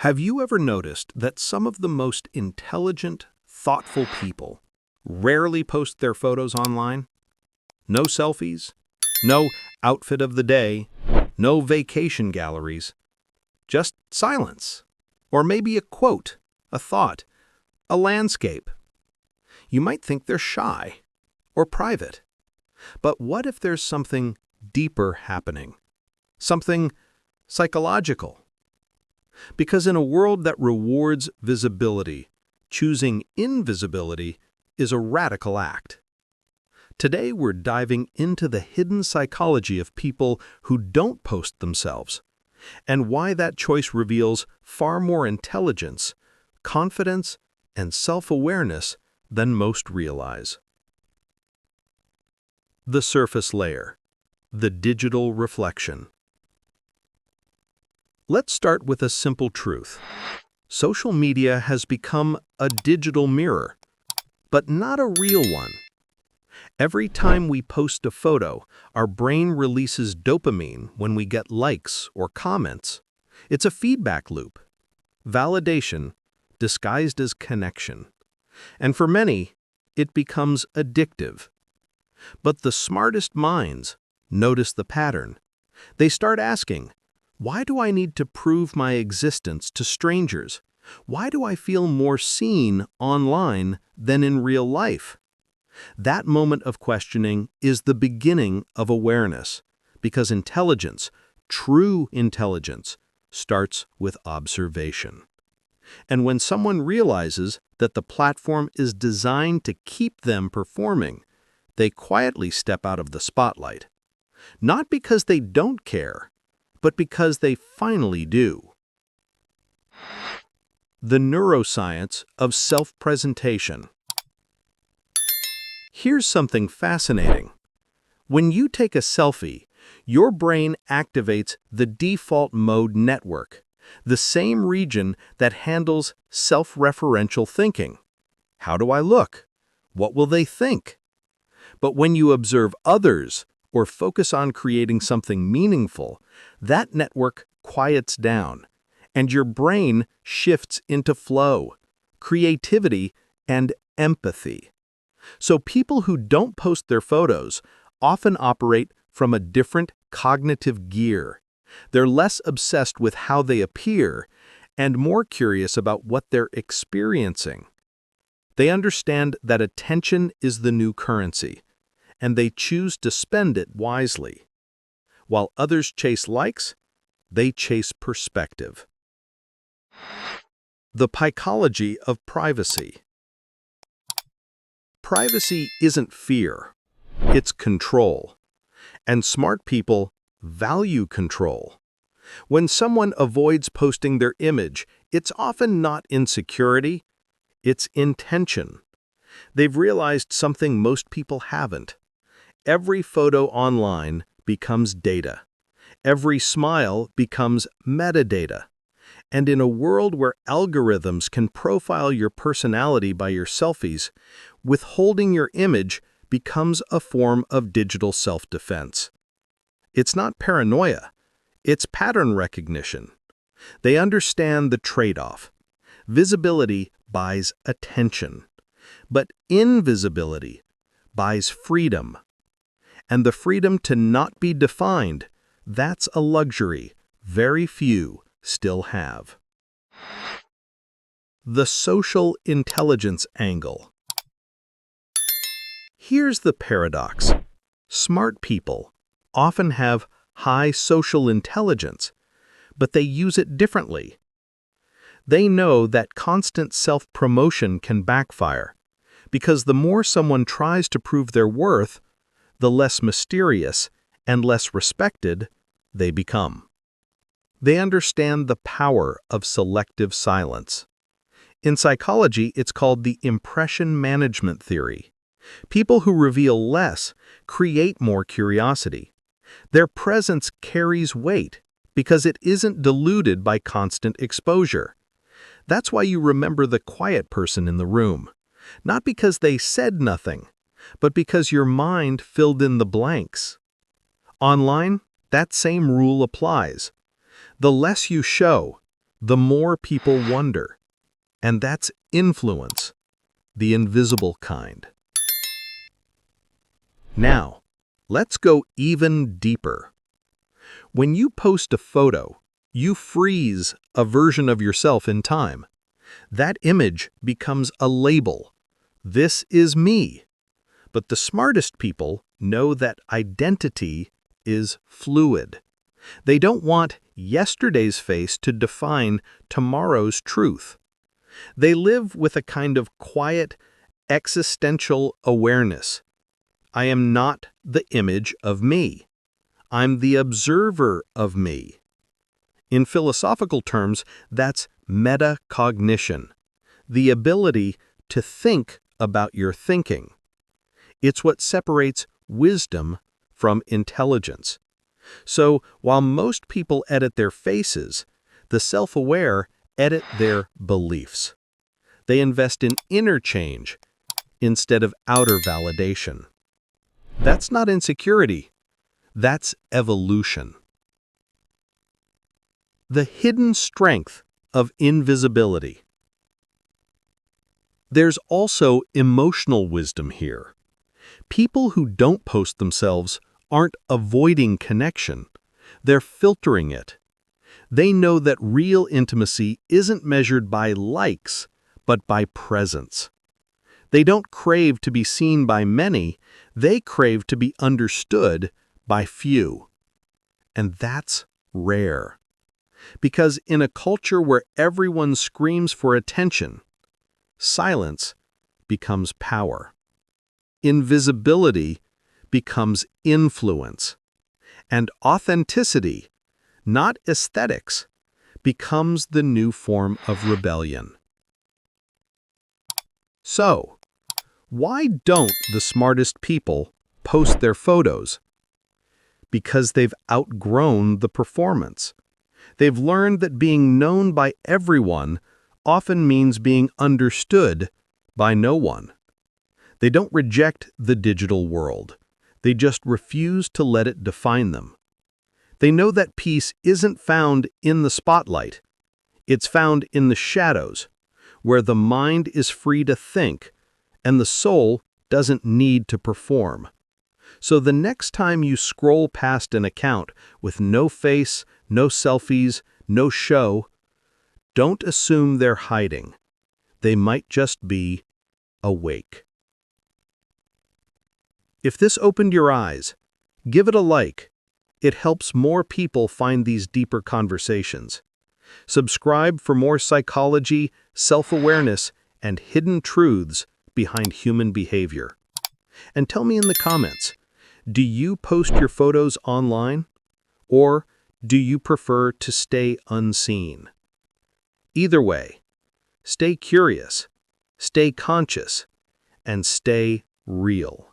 Have you ever noticed that some of the most intelligent, thoughtful people rarely post their photos online? No selfies, no outfit of the day, no vacation galleries, just silence. Or maybe a quote, a thought, a landscape. You might think they're shy or private. But what if there's something deeper happening? Something psychological? Because in a world that rewards visibility, choosing invisibility is a radical act. Today we're diving into the hidden psychology of people who don't post themselves, and why that choice reveals far more intelligence, confidence, and self-awareness than most realize. The surface layer, the digital reflection. Let's start with a simple truth. Social media has become a digital mirror, but not a real one. Every time we post a photo, our brain releases dopamine when we get likes or comments. It's a feedback loop. Validation disguised as connection. And for many, it becomes addictive. But the smartest minds notice the pattern. They start asking, why do I need to prove my existence to strangers? Why do I feel more seen online than in real life? That moment of questioning is the beginning of awareness, because intelligence, true intelligence, starts with observation. And when someone realizes that the platform is designed to keep them performing, they quietly step out of the spotlight. Not because they don't care, but because they finally do. The neuroscience of self-presentation. Here's something fascinating. When you take a selfie, your brain activates the default mode network, the same region that handles self-referential thinking. How do I look? What will they think? But when you observe others or focus on creating something meaningful, that network quiets down, and your brain shifts into flow, creativity, and empathy. So people who don't post their photos often operate from a different cognitive gear. They're less obsessed with how they appear and more curious about what they're experiencing. They understand that attention is the new currency, and they choose to spend it wisely. While others chase likes, they chase perspective. The psychology of privacy. Privacy isn't fear, it's control. And smart people value control. When someone avoids posting their image, it's often not insecurity, it's intention. They've realized something most people haven't. Every photo online becomes data. Every smile becomes metadata. And in a world where algorithms can profile your personality by your selfies, withholding your image becomes a form of digital self-defense. It's not paranoia, it's pattern recognition. They understand the trade-off. Visibility buys attention, but invisibility buys freedom. And the freedom to not be defined, that's a luxury very few still have. The social intelligence angle. Here's the paradox. Smart people often have high social intelligence, but they use it differently. They know that constant self-promotion can backfire, because the more someone tries to prove their worth, the less mysterious and less respected they become. They understand the power of selective silence. In psychology, it's called the impression management theory. People who reveal less create more curiosity. Their presence carries weight because it isn't diluted by constant exposure. That's why you remember the quiet person in the room, not because they said nothing, but because your mind filled in the blanks. Online, that same rule applies. The less you show, the more people wonder. And that's influence, the invisible kind. Now, let's go even deeper. When you post a photo, you freeze a version of yourself in time. That image becomes a label. This is me. But the smartest people know that identity is fluid. They don't want yesterday's face to define tomorrow's truth. They live with a kind of quiet, existential awareness. I am not the image of me. I'm the observer of me. In philosophical terms, that's metacognition, the ability to think about your thinking. It's what separates wisdom from intelligence. So, while most people edit their faces, the self-aware edit their beliefs. They invest in inner change instead of outer validation. That's not insecurity. That's evolution. The hidden strength of invisibility. There's also emotional wisdom here. People who don't post themselves aren't avoiding connection. They're filtering it. They know that real intimacy isn't measured by likes, but by presence. They don't crave to be seen by many, they crave to be understood by few. And that's rare. Because in a culture where everyone screams for attention, silence becomes power. Invisibility becomes influence. And authenticity, not aesthetics, becomes the new form of rebellion. So, why don't the smartest people post their photos? Because they've outgrown the performance. They've learned that being known by everyone often means being understood by no one. They don't reject the digital world. They just refuse to let it define them. They know that peace isn't found in the spotlight. It's found in the shadows, where the mind is free to think and the soul doesn't need to perform. So the next time you scroll past an account with no face, no selfies, no show, don't assume they're hiding. They might just be awake. If this opened your eyes, give it a like. It helps more people find these deeper conversations. Subscribe for more psychology, self-awareness, and hidden truths behind human behavior. And tell me in the comments, do you post your photos online? Or do you prefer to stay unseen? Either way, stay curious, stay conscious, and stay real.